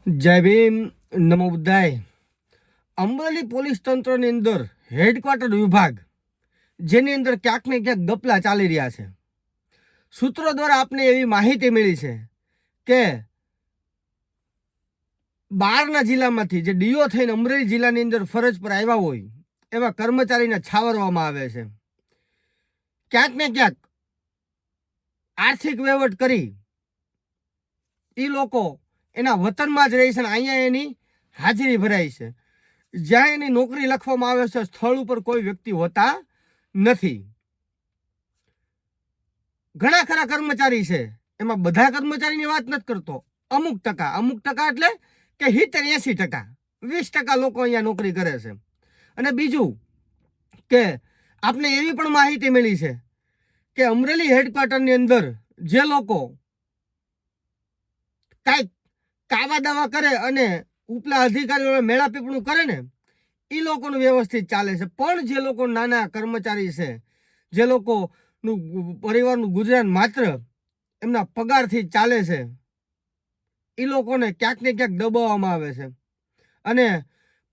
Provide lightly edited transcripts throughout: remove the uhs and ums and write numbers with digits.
જય ભીમ, નમો બુદ્ધાય. અમરેલી પોલીસ તંત્રની અંદર હેડક્વાર્ટર વિભાગ, જેની અંદર ક્યાંક ને ક્યાંક ગપલા ચાલી રહ્યા છે. સૂત્રો દ્વારા આપને એવી માહિતી મળી છે કે બહારના જિલ્લામાંથી જે ડીઓ થઈને અમરેલી જિલ્લાની અંદર ફરજ પર આવ્યા હોય એવા કર્મચારીને છાવરવામાં આવે છે. ક્યાંક ને ક્યાંક આર્થિક વહીવટ કરી એ લોકો એના વતનમાં જ રહે છે અને અહીંયા એની હાજરી ભરાય છે. જ્યાં એની નોકરી લખવામાં આવે છે સ્થળ ઉપર કોઈ વ્યક્તિ હોતા નથી. ઘણા ખરા કર્મચારી છે, એમાં બધા કર્મચારીની વાત નથી કરતો. અમુક ટકા એટલે કે 70-80%, 20% લોકો અહીંયા નોકરી કરે છે. અને બીજું કે આપને એવી પણ માહિતી મળી છે કે અમરેલી હેડક્વાર્ટરની અંદર જે લોકો કાંઈક કાવા દાવા કરે અને ઉપલા અધિકારીઓ મેળાપીપણું કરે ને, એ લોકોનું વ્યવસ્થિત ચાલે છે. પણ જે લોકો નાના કર્મચારી છે, જે લોકોનું પરિવારનું ગુજરાન માત્ર એમના પગારથી ચાલે છે, એ લોકોને ક્યાંક ને ક્યાંક દબાવવામાં આવે છે. અને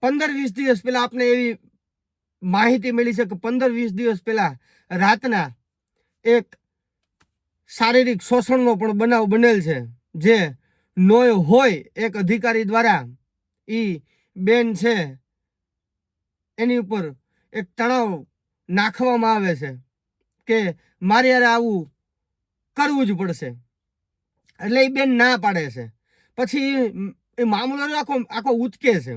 15-20 દિવસ પહેલા આપને એવી માહિતી મળી છે કે 15-20 દિવસ પહેલા રાતના એક શારીરિક શોષણનો પણ બનાવ બનેલ છે. જે નોય હોય એક અધિકારી દ્વારા એ બેન છે એની ઉપર એક તણાવ નાખવામાં આવે છે કે મારે યાર આવું કરવું જ પડશે. એટલે એ બેન ના પાડે છે. પછી એ મામલો આખો ઉચકે છે,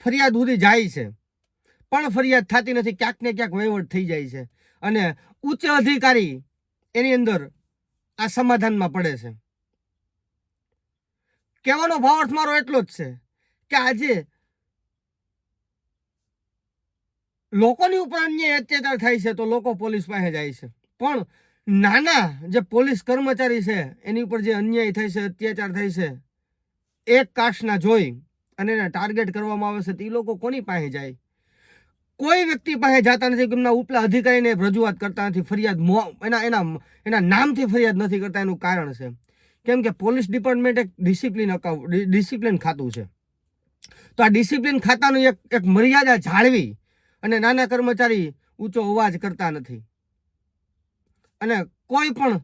ફરિયાદ સુધી જાય છે, પણ ફરિયાદ થતી નથી. ક્યાંક ને ક્યાંક વહીવટ થઈ જાય છે અને ઉચ્ચ અધિકારી એની અંદર આ સમાધાનમાં પડે છે. કહેવાનો ભાવાર્થ મારો એટલો જ છે કે આજે લોકોની ઉપર અન્યાય અત્યાચાર થાય છે તો લોકો પોલીસ પાસે જાય છે, પણ નાના જે પોલીસ કર્મચારી છે એની ઉપર જે અન્યાય થાય છે, અત્યાચાર થાય છે, એક કાસ્ટના જોઈ અને એને ટાર્ગેટ કરવામાં આવે છે, તો એ લોકો કોની પાસે જાય? કોઈ વ્યક્તિ પાસે જતા નથી. એમના ઉપલા અધિકારીને રજૂઆત કરતા નથી, ફરિયાદ એના નામથી ફરિયાદ નથી કરતા. એનું કારણ છે કેમ કે પોલીસ ડિપાર્ટમેન્ટ એક ડિસિપ્લિન ખાતું છે. તો આ ડિસિપ્લિન ખાતાનું એક મર્યાદા જાળવી અને નાના કર્મચારી ઊંચો અવાજ કરતા નથી. અને કોઈ પણ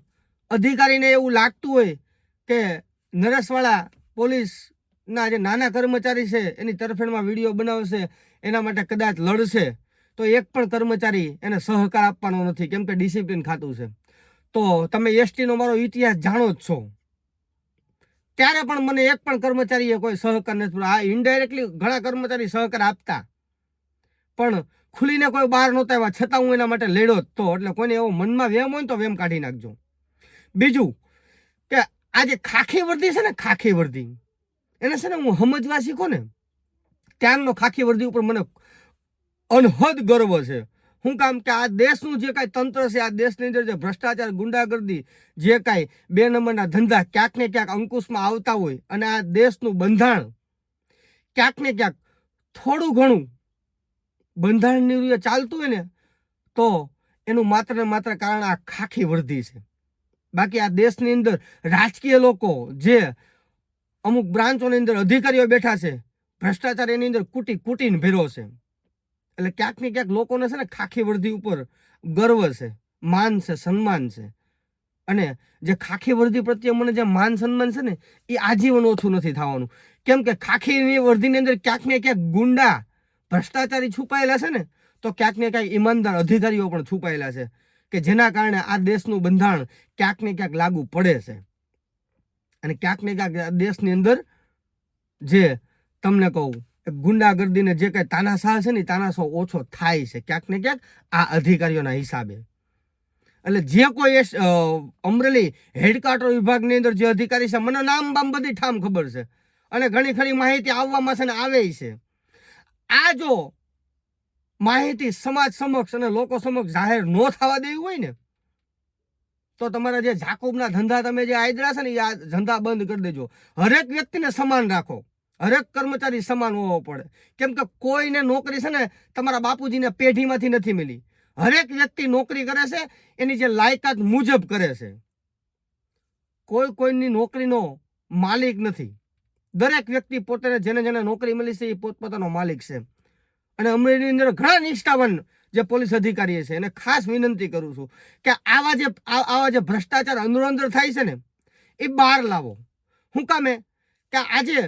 અધિકારીને એવું લાગતું હોય કે નરસવાડા પોલીસના જે નાના કર્મચારી છે એની તરફેણમાં વિડીયો બનાવશે, એના માટે કદાચ લડશે, તો એક પણ કર્મચારી એને સહકાર આપવાનો નથી, કેમ કે ડિસિપ્લિન ખાતું છે. તો તમે એસટીનો મારો ઇતિહાસ જાણો જ છો, ત્યારે પણ મને એક પણ કર્મચારીએ કોઈ સહકાર નથી. આ ઇનડાયરેક્ટલી ઘણા કર્મચારી સહકાર આપતા, પણ ખુલીને કોઈ બહાર નહોતા આવ્યા, છતાં હું એના માટે લડ્યો જ તો. એટલે કોઈને એવો મનમાં વેમ હોય ને તો વેમ કાઢી નાખજો. બીજું કે આ જે ખાખી વર્દી છે ને, ખાખી વર્દી એને છે ને હું સમજવા શીખો ને ત્યારનો ખાખી વર્દી ઉપર મને અનહદ ગર્વ છે. શું કામ કે આ દેશનું જે કાંઈ તંત્ર છે, આ દેશની અંદર જે ભ્રષ્ટાચાર, ગુંડાગર્દી, જે કાંઈ 2 નંબરના ધંધા ક્યાંક ને ક્યાંક અંકુશમાં આવતા હોય અને આ દેશનું બંધારણ ક્યાંક ને ક્યાંક થોડું ઘણું બંધારણની રીતે ચાલતું હોય ને, તો એનું માત્ર ને માત્ર કારણ આ ખાખી વર્દી છે. બાકી આ દેશની અંદર રાજકીય લોકો જે અમુક બ્રાન્ચોની અંદર અધિકારીઓ બેઠા છે, ભ્રષ્ટાચાર એની અંદર કૂટીને ભેરો છે. એટલે ક્યાંક ને ક્યાંક લોકોને છે ને ખાખી વર્દી ઉપર ગર્વ છે, માન છે, સન્માન છે. અને જે ખાખી વર્દી પ્રત્યે મને જે માન સન્માન છે ને, એ આજીવન ઓછું નથી થવાનું. કેમ કે ખાખીની વર્દીની અંદર ક્યાંક ને ક્યાંક ગુંડા, ભ્રષ્ટાચારી છુપાયેલા છે ને, તો ક્યાંક ને ક્યાંક ઈમાનદાર અધિકારીઓ પણ છુપાયેલા છે કે જેના કારણે આ દેશનું બંધારણ ક્યાંક ને ક્યાંક લાગુ પડે છે. અને ક્યાંક ને ક્યાંક આ દેશની અંદર જે તમને કહું ગુંડાગર્દીને જે કાંઈ તાનાશાહ છે ને, તાનાશાહ ઓછો થાય છે ક્યાંક ને ક્યાંક આ અધિકારીઓના હિસાબે. એટલે જે કોઈ અમરેલી હેડક્વાર્ટર વિભાગની અંદર જે અધિકારી છે, મને નામ બામ બધી ઠામ ખબર છે અને ઘણી ખરી માહિતી આવવામાં છે ને આવે છે. આ જો માહિતી સમાજ સમક્ષ અને લોકો સમક્ષ જાહેર ન થવા દેવી હોય ને, તો તમારા જે જાકુબના ધંધા તમે જે આદરા છે ને, એ આ ધંધા બંધ કરી દેજો. હરેક વ્યક્તિને સમાન રાખો, હરેક કર્મચારી સમાન હોવો પડે. કેમ કે કોઈને નોકરી છે ને તમારા બાપુજીને પેઢીમાંથી નથી મળી. હરેક વ્યક્તિ નોકરી કરે છે એની જે લાયકાત મુજબ કરે છે. કોઈની નોકરીનો માલિક નથી. દરેક વ્યક્તિ પોતાને જેને જેને નોકરી મળી છે એ પોતપોતાનો માલિક છે. અને અમરેલીની અંદર ઘણા નિષ્ઠાવાન જે પોલીસ અધિકારી છે એને ખાસ વિનંતી કરું છું કે આવા જે ભ્રષ્ટાચાર અંદર થાય છે ને એ બહાર લાવો. શું કામે કે આજે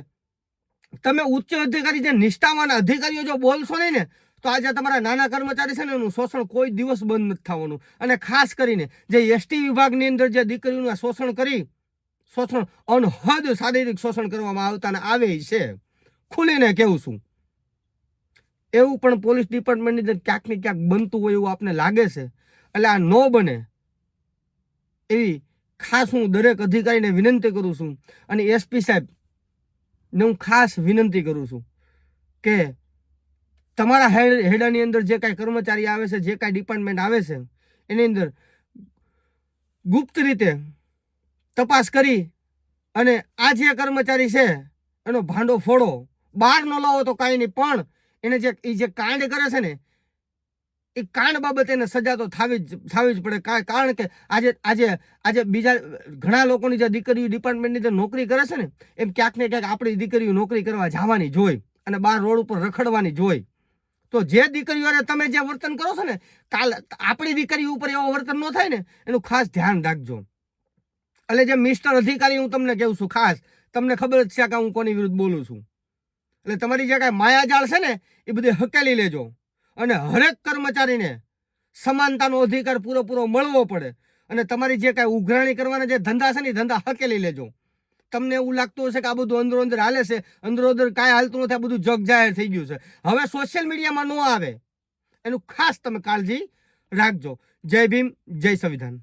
તમે ઉચ્ચ અધિકારી જે નિષ્ઠાવાન અધિકારીઓ જો બોલશો નહીં ને તો આજે તમારા નાના કર્મચારી છે ને એનું શોષણ કોઈ દિવસ બંધ નથી થવાનું. અને ખાસ કરીને જે એસટી વિભાગની અંદર જે દીકરીઓનું શોષણ અનહદ શારીરિક શોષણ કરવામાં આવતા ને આવે છે, ખુલીને કેવું છું. એવું પણ પોલીસ ડિપાર્ટમેન્ટની અંદર ક્યાંક ને ક્યાંક બનતું હોય એવું આપને લાગે છે. એટલે આ ન બને એવી ખાસ હું દરેક અધિકારીને વિનંતી કરું છું. અને એસપી સાહેબ ને હું ખાસ વિનંતી કરું છું કે તમારા હેડાની અંદર જે કાંઈ કર્મચારી આવે છે, જે કાંઈ ડિપાર્ટમેન્ટ આવે છે એની અંદર ગુપ્ત રીતે તપાસ કરી અને આ જે કર્મચારી છે એનો ભાંડો ફોડો. બહાર ન લાવો તો કાંઈ નહીં, પણ એને જે કાંડ કરે છે ને એ કાંડ બાબતે એને સજા તો થવી જ પડે. કારણ કે આજે બીજા ઘણા લોકોની જે દીકરીઓ ડિપાર્ટમેન્ટની જે નોકરી કરે છે ને એમ ક્યાંક ને ક્યાંક આપણી દીકરીઓ નોકરી કરવા જવાની જોઈ અને બહાર રોડ ઉપર રખડવાની જોઈ. તો જે દીકરીઓને તમે જે વર્તન કરો છો ને કાલ આપણી દીકરી ઉપર એવો વર્તન ન થાય ને એનું ખાસ ધ્યાન રાખજો. એટલે જે મિસ્ટર અધિકારી હું તમને કહું છું, ખાસ તમને ખબર જ છે કે હું કોની વિરુદ્ધ બોલું છું. એટલે તમારી જે કાંઈ માયાજાળ છે ને એ બધી હકેલી લેજો અને હરેક કર્મચારીને સમાનતાનો અધિકાર પૂરેપૂરો મળવો પડે. અને તમારી જે કાંઈ ઉઘરાણી કરવાના જે ધંધા છે ને એ ધંધા હકેલી લેજો. તમને એવું લાગતું હશે કે આ બધું અંદર હાલે છે, અંદર કાંઈ હાલતું નથી, આ બધું જગ જાહેર થઈ ગયું છે, હવે સોશિયલ મીડિયામાં ન આવે, એનું ખાસ તમે કાળજી રાખજો. જય ભીમ, જય સંવિધાન.